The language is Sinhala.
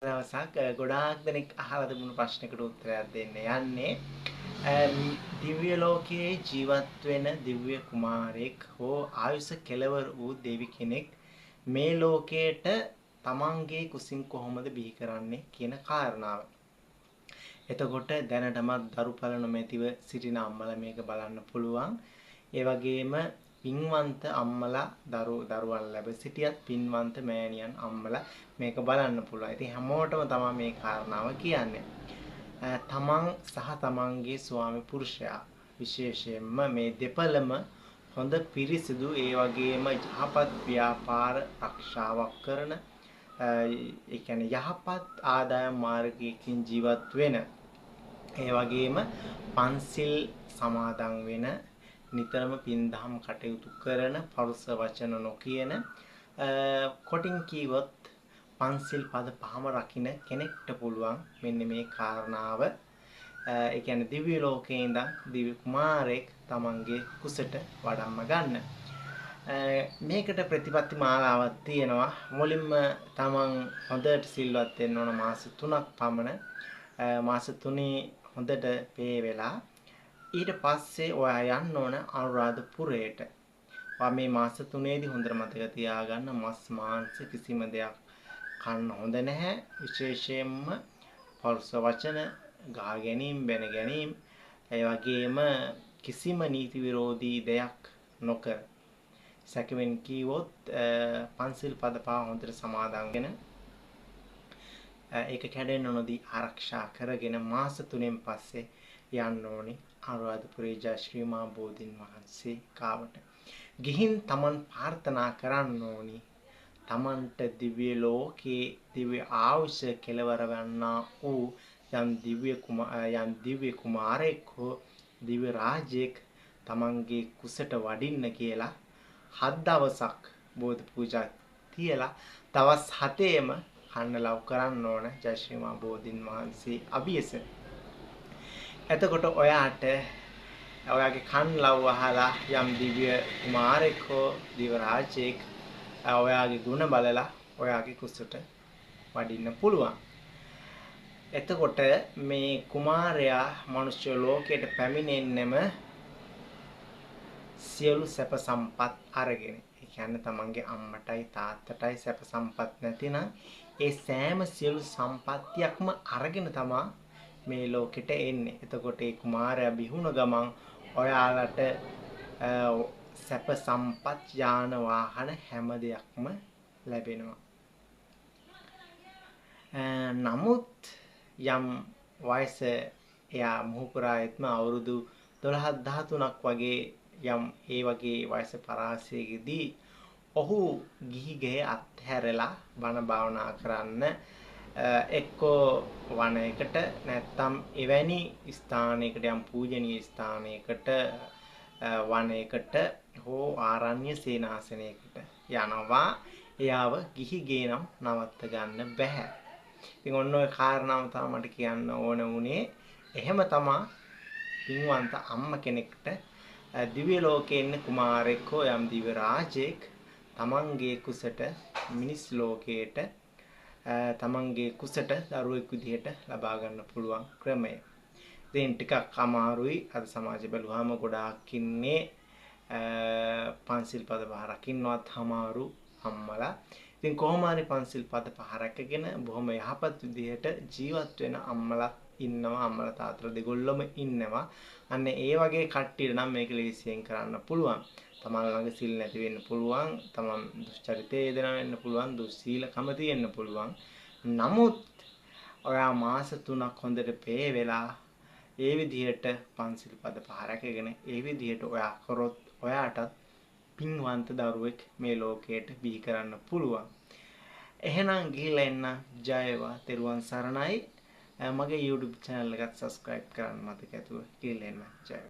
දවසක් ගොඩාක් දෙනෙක් අහලා තිබුණු ප්‍රශ්නයකට උත්තරයක් දෙන්න යන්නේ දිව්‍ය ලෝකයේ ජීවත් වෙන දිව්‍ය කුමාරයෙක් හෝ ආයුෂ කෙලවර වූ දෙවි කෙනෙක් මේ ලෝකයට තමන්ගේ කුසින් කොහොමද බිහි කරන්නේ කියන කාරණාව. එතකොට දැනටමත් දරුපල නොමැතිව සිටින අම්මලා මේක බලන්න පුළුවන්. ඒ වගේම පින්වන්ත අම්මලා දරුවන් ලැබ සිටියත් පින්වන්ත මෑණියන් අම්මලා මේක බලන්න පුළුවන්. ඉතින් හැමෝටම තමයි මේ කාරණාව කියන්නේ. තමන් සහ තමන්ගේ ස්වාමි පුරුෂයා විශේෂයෙන්ම මේ දෙපළම හොඳ පිරිසිදු ඒ වගේම යහපත් ව්‍යාපාර රක්ෂාවක් කරන ඒ කියන්නේ යහපත් ආදායම් මාර්ගයකින් ජීවත් වෙන ඒ වගේම පන්සිල් සමාදන් වෙන නිතරම පින්දහම් කටයුතු කරන පරුස වචන නොකියන කොටින් කීවොත් පන්සිල් පද පහම රකින්න කෙනෙක්ට පුළුවන් මෙන්න මේ කාරණාව. ඒ කියන්නේ දිව්‍ය ලෝකේ ඉඳන් දිව්‍ය කුමාරයෙක් තමන්ගේ කුසට වඩම්ම ගන්න. මේකට ප්‍රතිපත්ති මාලාවක් තියෙනවා. මුලින්ම තමන් හොඳට සිල්වත් වෙන්න ඕන මාස 3ක් පමණ. මාස 3 හොඳට පේ වෙලා ඊට පස්සේ ඔයා යන්න ඕන අනුරාධපුරයට. ඔයා මේ මාස 3ේදී හොඳට මතක තියාගන්න මස් මාංශ කිසිම දෙයක් කන්න හොඳ නැහැ. විශේෂයෙන්ම පරුස වචන, ගා ගැනීම, බැන ගැනීම, ඒ වගේම කිසිම නීති විරෝධී දෙයක් නොකර සැකවෙන් කීවොත් පන්සිල් පද පහ හොඳට සමාදන් වෙන ඒක කැඩෙන්න නොදී ආරක්ෂා කරගෙන මාස 3න් පස්සේ යන්න ඕනි අනුරාධපුරේ ජයශ්‍රී මා බෝධින් වහන්සේ කාවට. ගිහින් තමන් ප්‍රාර්ථනා කරන්න ඕනි තමන්ට දිව්‍ය ලෝකේ දිව්‍ය ආයුෂ කෙලවර වන්නා වූ යම් දිව්‍ය කුමාරයෙක් හෝ දිව්‍ය රාජයෙක් තමන්ගේ කුසට වඩින්න කියලා 7 දවසක් බෝධි පූජා තියලා දවස් 7ේම කන්න ලව් කරන්න ඕන ජයශ්‍රී මා බෝධින් වහන්සේ අභියස. එතකොට ඔයාට ඔයාගේ කන් ලව් අහලා යම් දිව්‍ය කුමාරයෙක් හෝ දිව්‍ය රාජයෙක් ඔයාගේ ගුණ බලලා ඔයාගේ කුසට වඩින්න පුළුවන්. එතකොට මේ කුමාරයා මනුෂ්‍ය ලෝකයට පැමිණෙන්නෙම සියලු සැප සම්පත් අරගෙන. ඒ කියන්නේ තමන්ගේ අම්මටයි තාත්තටයි සැප සම්පත් නැතිනම් ඒ සෑම සියලු සම්පත්තියක්ම අරගෙන තමා මේ ලෝකෙට එන්නේ. එතකොට ඒ කුමාරයා බිහුණ ගමන් ඔයාලට සැප සම්පත් යාන වාහන හැම දෙයක්ම ලැබෙනවා. නමුත් යම් වයස එයා මුහුකුරායත්ම අවුරුදු 12 13ක් වගේ යම් ඒ වගේ වයස පරාසයේදී ඔහු ගිහි ගේ අත්හැරලා බණ භාවනා කරන්න එක්කෝ වනයකට නැත්නම් එවැනි ස්ථානයකට යම් පූජනීය ස්ථානයකට වනයකට හෝ ආරණ්‍ය සේනාසනයකට යනවා. එයාව ගිහි ගේ නම් නවත්ත ගන්න බෑ. ඉතින් ඔන්න ඔය කාරණාව තමයි මට කියන්න ඕන වුණේ. එහෙම තමයි පින්වන්ත අම්ම කෙනෙක්ට දිව්‍ය ලෝකේ ඉන්න කුමාරයෙක් හෝ යම් දිව්‍ය රාජයෙක් තමන්ගේ කුසට මිනිස් ලෝකයට තමන්ගේ කුසට දරුවෙක් විදිහට ලබා ගන්න පුළුවන් ක්‍රමය. ඉතින් ටිකක් අමාරුයි. අද සමාජය බැලුවාම ගොඩාක් ඉන්නේ පන්සිල් පද පහ රකින්නවත් අමාරු අම්මලා. ඉතින් කොහොම හරි පන්සිල් පද පහ රැකගෙන බොහොම යහපත් විදිහට ජීවත් වෙන අම්මලා ඉන්නවා. අම්මලා තාත්තලා දෙගොල්ලම ඉන්නවා. අන්න ඒ වගේ කට්ටියට නම් මේක ලේසියෙන් කරන්න පුළුවන්. තමන් ළඟ සිල් නැති වෙන්න පුළුවන්. තමන් දුෂ්චරිතයේ යෙදෙන වෙන්න පුළුවන්. දුස්සීලකම තියෙන්න පුළුවන්. නමුත් ඔයා මාස 3ක් හොඳට පේ වෙලා ඒ විදිහට පන්සිල් පද පහ රැකගෙන ඒ විදිහට ඔයා කරොත් ඔයාටත් පින්වන්ත දරුවෙක් මේ ලෝකයට බිහි කරන්න පුළුවන්. එහෙනම් ගිහිල්ලා එන්න. ජය වේවා. තෙරුවන් සරණයි. මගේ YouTube channel එකත් subscribe කරන්න මතක ඇතුව ගිහිල්ලා එන්න. ජය